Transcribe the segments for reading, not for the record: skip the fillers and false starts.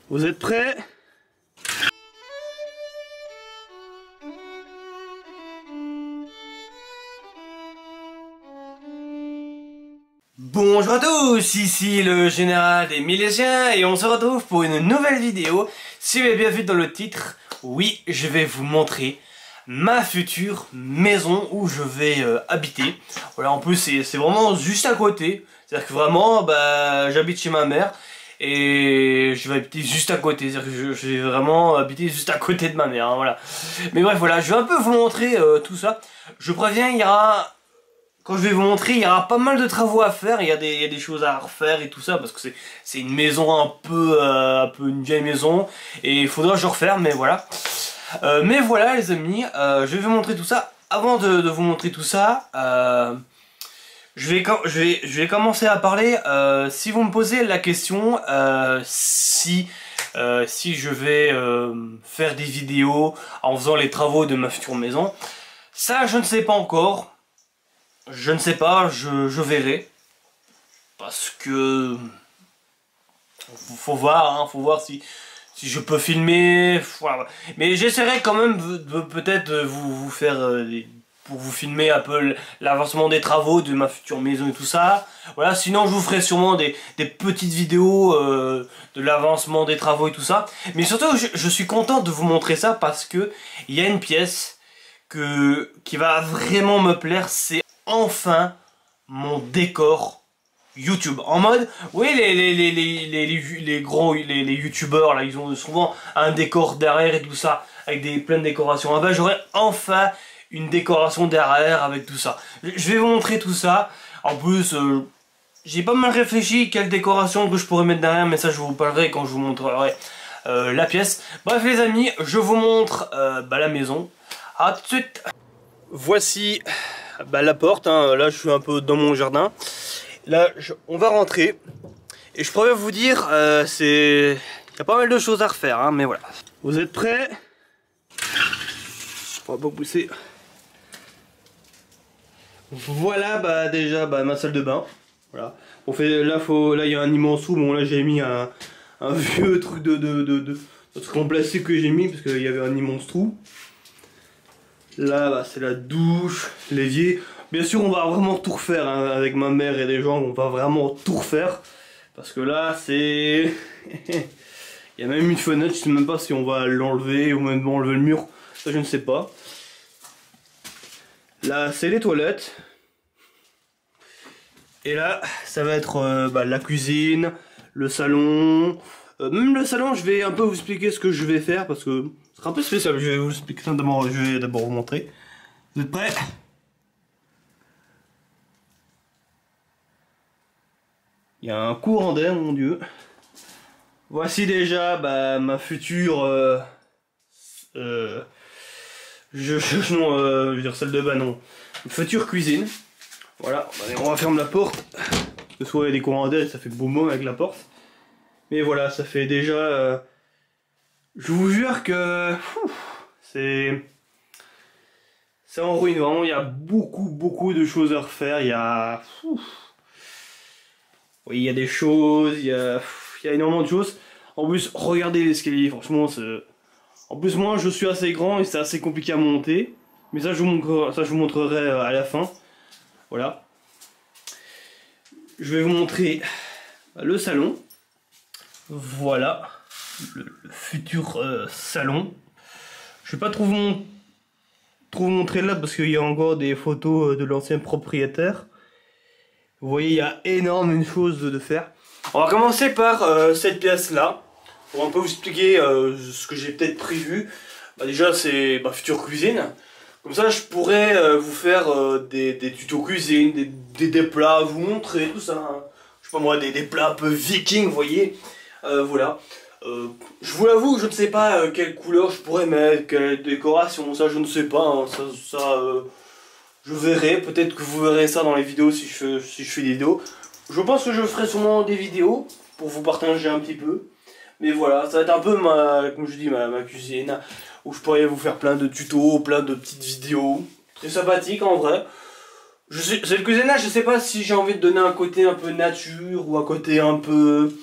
Vous êtes prêts? Bonjour à tous, ici le général des Milésiens et on se retrouve pour une nouvelle vidéo. Si vous avez bien vu dans le titre, oui, je vais vous montrer ma future maison où je vais habiter. Voilà, en plus c'est vraiment juste à côté. C'est-à-dire que vraiment, bah, j'habite chez ma mère et je vais habiter juste à côté. C'est-à-dire que je vais vraiment habiter juste à côté de ma mère, hein, voilà. Mais bref, voilà, je vais un peu vous montrer tout ça. Je préviens, il y aura... Quand je vais vous montrer, il y aura pas mal de travaux à faire, il y a des choses à refaire et tout ça, parce que c'est une maison un peu une vieille maison, et il faudra que je refaire, mais voilà. Mais voilà les amis, je vais vous montrer tout ça. Avant de vous montrer tout ça, je vais commencer à parler. Si vous me posez la question, si je vais faire des vidéos en faisant les travaux de ma future maison, ça je ne sais pas encore. Je ne sais pas, je verrai. Parce que... Faut voir, hein, faut voir si je peux filmer. Voilà. Mais j'essaierai quand même de peut-être vous faire... pour vous filmer un peu l'avancement des travaux de ma future maison et tout ça. Voilà, sinon je vous ferai sûrement des petites vidéos de l'avancement des travaux et tout ça. Mais surtout, je suis content de vous montrer ça parce que il y a une pièce qui va vraiment me plaire. C'est enfin mon décor YouTube. En mode, oui, les gros youtubeurs là, ils ont souvent un décor derrière et tout ça, avec plein de décorations. Ah ben, j'aurai enfin une décoration derrière avec tout ça. Je vais vous montrer tout ça. En plus, j'ai pas mal réfléchi quelle décoration que je pourrais mettre derrière, mais ça je vous parlerai quand je vous montrerai la pièce. Bref les amis, je vous montre la maison. A tout de suite. Voici la porte, hein. Là je suis un peu dans mon jardin. Là on va rentrer. Et je pourrais vous dire, il y a pas mal de choses à refaire, hein, mais voilà. Vous êtes prêts? On va pas pousser. Voilà déjà ma salle de bain. Voilà. On fait, là il y a un immense trou. Bon là j'ai mis un vieux truc de truc en plastique que j'ai mis parce qu'il y avait un immense trou. Là, c'est la douche, l'évier. Bien sûr, on va vraiment tout refaire hein, avec ma mère et les gens. On va vraiment tout refaire. Parce que là, c'est... Il y a même une fenêtre. Je sais même pas si on va l'enlever ou même enlever le mur. Ça, je ne sais pas. Là, c'est les toilettes. Et là, ça va être la cuisine, le salon. Même le salon, je vais un peu vous expliquer ce que je vais faire parce que ce sera un peu spécial. Je vais vous expliquer ça d'abord. Je vais d'abord vous montrer. Vous êtes prêts? Il y a un courant d'air, mon dieu. Voici déjà ma future je veux dire salle de bain, non. Une future cuisine. Voilà, allez, on va fermer la porte. Parce que soit il y a des courants d'air, ça fait boum avec la porte. Mais voilà, ça fait déjà... je vous jure que... c'est en ruine, vraiment, il y a beaucoup de choses à refaire. Il y a... oui, il y a des choses, il y a énormément de choses. En plus, regardez l'escalier, franchement, en plus, moi, je suis assez grand et c'est assez compliqué à monter. Mais ça, je vous montrerai à la fin. Voilà. Je vais vous montrer le salon. Voilà. Le futur salon. Je vais pas trop vous montrer là parce qu'il y a encore des photos de l'ancien propriétaire. Vous voyez, il y a énormément de choses de faire. On va commencer par cette pièce là. Pour un peu vous expliquer ce que j'ai peut-être prévu. Déjà, c'est ma future cuisine. Comme ça, je pourrais vous faire des tutos cuisine, des plats à vous montrer, tout ça. Hein. Je sais pas moi, des plats un peu vikings, vous voyez. Voilà. Je vous l'avoue, je ne sais pas quelle couleur je pourrais mettre, quelle décoration, ça je ne sais pas. Hein. Je verrai, peut-être que vous verrez ça dans les vidéos si je fais des vidéos. Je pense que je ferai sûrement des vidéos pour vous partager un petit peu. Mais voilà, ça va être un peu comme je dis, ma cuisine, où je pourrais vous faire plein de tutos, plein de petites vidéos. Très sympathique en vrai. C'est le cuisinage, je sais pas si j'ai envie de donner un côté un peu nature ou un côté un peu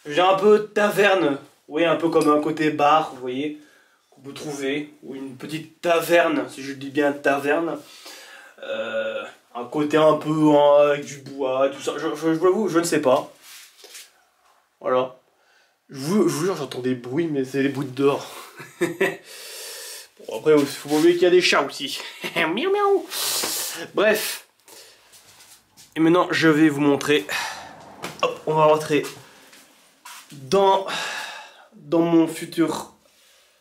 J'ai un peu taverne, oui, un peu comme un côté bar, vous voyez, qu'on peut trouver, ou une petite taverne, si je dis bien taverne. Un côté un peu avec du bois, tout ça, je vous avoue, je ne sais pas. Voilà. Je vous jure, j'entends des bruits, mais c'est les bruits de dehors. Bon, après, il faut pas oublier qu'il y a des chats aussi. Miaou miaou. Bref. Et maintenant, je vais vous montrer. Hop, on va rentrer dans mon futur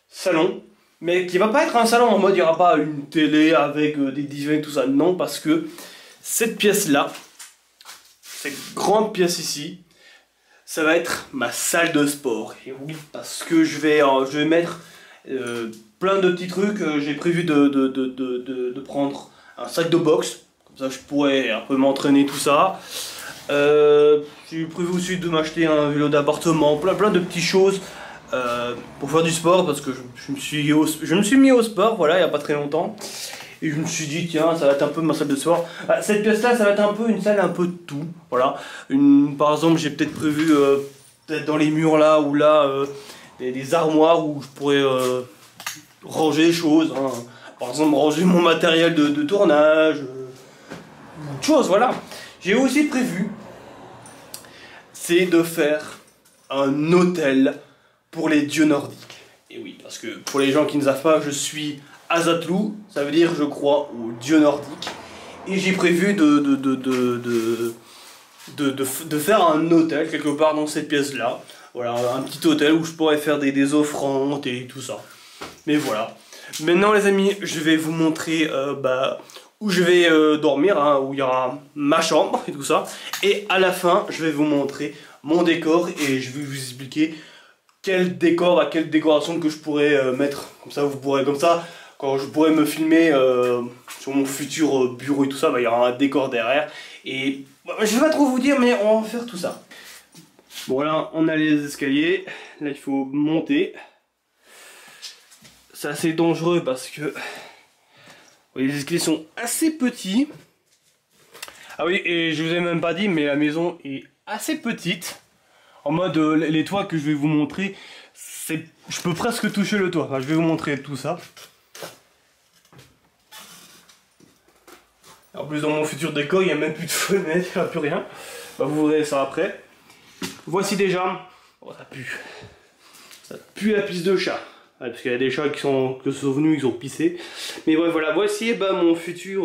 salon. Mais qui va pas être un salon en mode, il n'y aura pas une télé avec des divans et tout ça. Non, parce que cette pièce-là, cette grande pièce ici, ça va être ma salle de sport. Et oui, parce que je vais mettre plein de petits trucs. J'ai prévu de prendre un sac de boxe. Comme ça, je pourrais un peu m'entraîner, tout ça. J'ai prévu aussi de m'acheter un vélo d'appartement. Plein de petites choses pour faire du sport. Parce que je me suis mis au sport, voilà, il n'y a pas très longtemps. Et je me suis dit, tiens, ça va être un peu ma salle de sport. Cette pièce-là, ça va être un peu une salle un peu de tout. Voilà. Par exemple, j'ai peut-être prévu, peut-être dans les murs là, ou là, des armoires où je pourrais ranger des choses. Hein. Par exemple, ranger mon matériel de tournage. Beaucoup de choses, voilà. J'ai aussi prévu, c'est de faire un hôtel pour les dieux nordiques. Et oui, parce que pour les gens qui ne savent pas, je suis Azatlou, ça veut dire, je crois, aux dieux nordiques. Et j'ai prévu de faire un hôtel quelque part dans cette pièce-là. Voilà, un petit hôtel où je pourrais faire des offrandes et tout ça. Mais voilà. Maintenant, les amis, je vais vous montrer où je vais dormir, hein, où il y aura ma chambre et tout ça. Et à la fin, je vais vous montrer mon décor et je vais vous expliquer quelle décoration que je pourrais mettre. Comme ça, vous pourrez, comme ça, quand je pourrais me filmer sur mon futur bureau et tout ça, il y aura un décor derrière. Et je vais pas trop vous dire, mais on va faire tout ça. Bon, là, on a les escaliers. Là, il faut monter. C'est assez dangereux parce que les escaliers sont assez petits. Ah oui, et je vous ai même pas dit, mais la maison est assez petite. En mode, les toits que je vais vous montrer, je peux presque toucher le toit. Enfin, je vais vous montrer tout ça. En plus, dans mon futur décor, il n'y a même plus de fenêtre, il n'y a plus rien. Vous verrez ça après. Voici déjà. Oh, ça pue. Ça pue la pisse de chat. Ouais, parce qu'il y a des chats qui sont venus, ils ont pissé. Mais ouais, voilà, voici mon futur.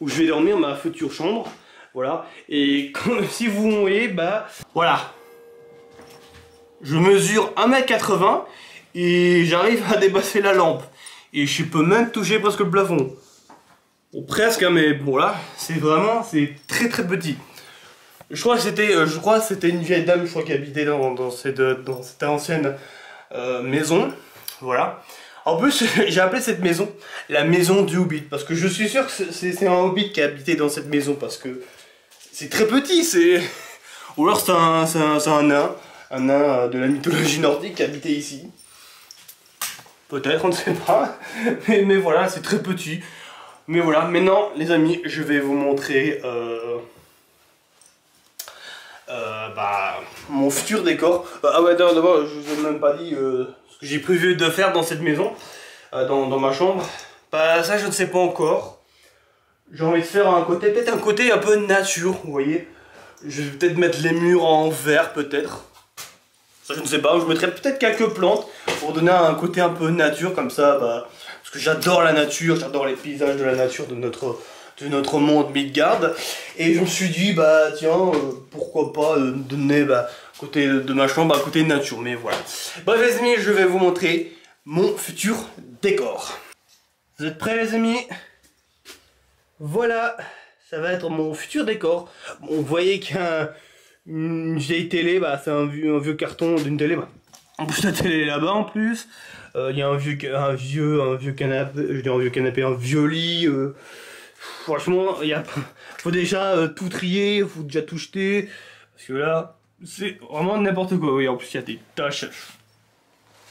Où je vais dormir, ma future chambre. Voilà. Et si vous voyez, voilà. Je mesure 1m80 et j'arrive à dépasser la lampe. Et je peux même toucher presque le plafond. Bon, presque, mais bon là, c'est très très petit. Je crois que c'était une vieille dame, qui habitait dans cette ancienne maison. Voilà. En plus, j'ai appelé cette maison la maison du Hobbit. Parce que je suis sûr que c'est un Hobbit qui a habité dans cette maison. Parce que c'est très petit. Ou alors c'est un nain. Un nain de la mythologie nordique qui habitait ici. Peut-être, on ne sait pas. Mais voilà, c'est très petit. Mais voilà, maintenant les amis, je vais vous montrer mon futur décor. Ah ouais, d'abord, je vous ai même pas dit ce que j'ai prévu de faire dans cette maison, dans ma chambre. Ça, je ne sais pas encore. J'ai envie de faire peut-être un côté un peu nature, vous voyez. Je vais peut-être mettre les murs en verre, peut-être. Ça, je ne sais pas. Je mettrai peut-être quelques plantes pour donner un côté un peu nature, comme ça, parce que j'adore la nature, j'adore les paysages de la nature de notre monde Midgard. Et je me suis dit, tiens, pourquoi pas donner côté de ma chambre, à côté de nature. Mais voilà. Bref les amis, je vais vous montrer mon futur décor. Vous êtes prêts les amis? Voilà, ça va être mon futur décor. Bon, vous voyez qu'il y a une vieille télé, c'est un vieux carton d'une télé. En plus la télé est là-bas en plus. Il y a un vieux canapé, un vieux lit. Franchement, faut déjà tout trier, faut déjà tout jeter. Parce que là, c'est vraiment n'importe quoi. Oui, en plus il y a des taches.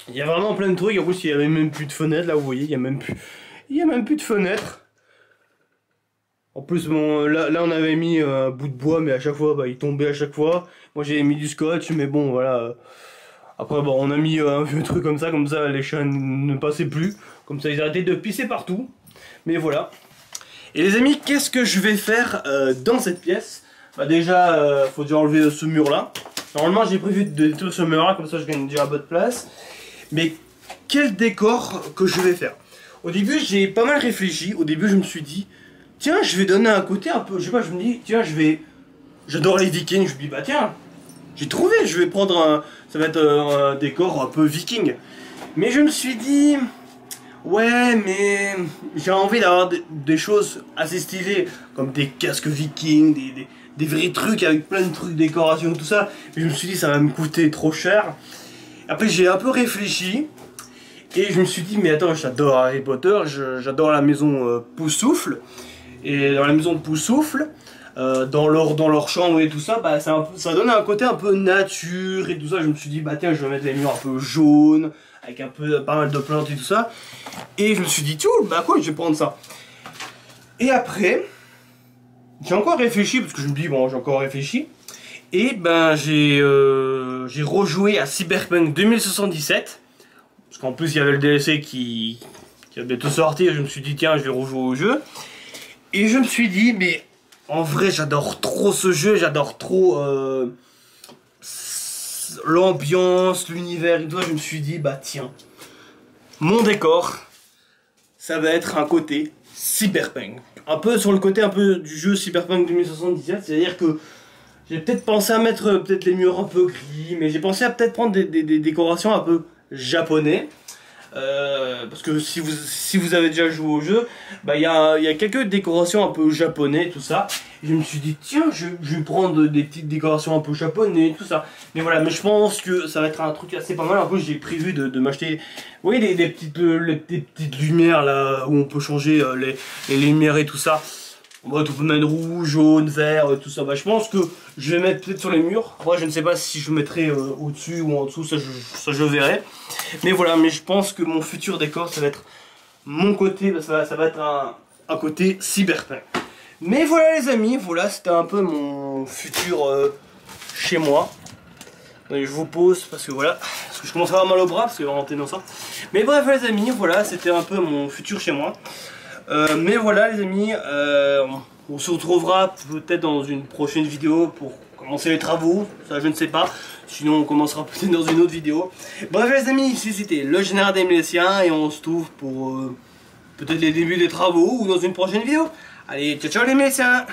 Il y a vraiment plein de trucs. En plus il y avait même plus de fenêtres. Là vous voyez, il y a même plus de fenêtres. En plus, bon, là on avait mis un bout de bois, mais à chaque fois, bah, il tombait à chaque fois. Moi j'avais mis du scotch, mais bon, voilà. Après, bon, on a mis un vieux truc comme ça, les chiens ne passaient plus. Comme ça, ils arrêtaient de pisser partout. Mais voilà. Et les amis, qu'est-ce que je vais faire dans cette pièce? Bah déjà, faut déjà enlever ce mur-là. Normalement, j'ai prévu de détruire ce mur-là, comme ça je gagne déjà un peu de place. Mais quel décor que je vais faire? Au début, j'ai pas mal réfléchi. Au début, je me suis dit, tiens, je vais donner un côté un peu, je sais pas, je me dis, tiens, j'adore les Vikings. Je me dis, bah tiens, j'ai trouvé, je vais prendre ça va être un décor un peu viking. Mais je me suis dit, ouais, mais j'ai envie d'avoir des choses assez stylées, comme des casques vikings, des vrais trucs avec plein de trucs, décorations, tout ça. Mais je me suis dit, ça va me coûter trop cher. Après, j'ai un peu réfléchi. Et je me suis dit, mais attends, j'adore Harry Potter, j'adore la maison Poussoufle. Et dans la maison de Poussoufle, dans leur chambre et tout ça, bah, ça donne un côté un peu nature et tout ça. Je me suis dit, bah tiens, je vais mettre les murs un peu jaunes, avec un peu pas mal de plantes et tout ça. Et je me suis dit, tiens, bah quoi, je vais prendre ça. Et après, j'ai encore réfléchi, parce que je me dis, bon, j'ai encore réfléchi. Et ben, j'ai rejoué à Cyberpunk 2077. Parce qu'en plus, il y avait le DLC qui va bientôt sortir. Je me suis dit, tiens, je vais rejouer au jeu. Et je me suis dit, mais en vrai, j'adore trop ce jeu. J'adore trop l'ambiance, l'univers et tout. Je me suis dit, bah tiens, mon décor, ça va être un côté cyberpunk. Un peu sur le côté un peu du jeu Cyberpunk 2077. C'est-à-dire que j'ai peut-être pensé à mettre peut-être les murs un peu gris. Mais j'ai pensé à peut-être prendre des décorations un peu japonais. Parce que si vous avez déjà joué au jeu, bah il y a quelques décorations un peu japonais, tout ça. Et je me suis dit, tiens, je vais prendre des petites décorations un peu japonais, tout ça. Mais voilà, mais je pense que ça va être un truc assez pas mal. En plus, j'ai prévu de m'acheter, vous voyez, des petites lumières là où on peut changer les lumières et tout ça. Bah, tout peut mettre rouge, jaune, vert, tout ça. Bah, je pense que je vais mettre peut-être sur les murs. Après, je ne sais pas si je mettrai au-dessus ou en dessous, ça je verrai. Mais voilà, mais je pense que mon futur décor, ça va être mon côté, bah, ça va être un côté cyberpunk. Mais voilà les amis, voilà, c'était un peu mon futur chez moi. Donc, je vous pose parce que voilà, parce que je commence à avoir mal au bras parce que vraiment dans ça. Mais bref les amis, voilà, c'était un peu mon futur chez moi. Mais voilà les amis, on se retrouvera peut-être dans une prochaine vidéo pour commencer les travaux, ça je ne sais pas. Sinon on commencera peut-être dans une autre vidéo. Bref les amis, ici c'était le général des Milésiens et on se trouve pour peut-être les débuts des travaux ou dans une prochaine vidéo. Allez, ciao ciao les Milésiens.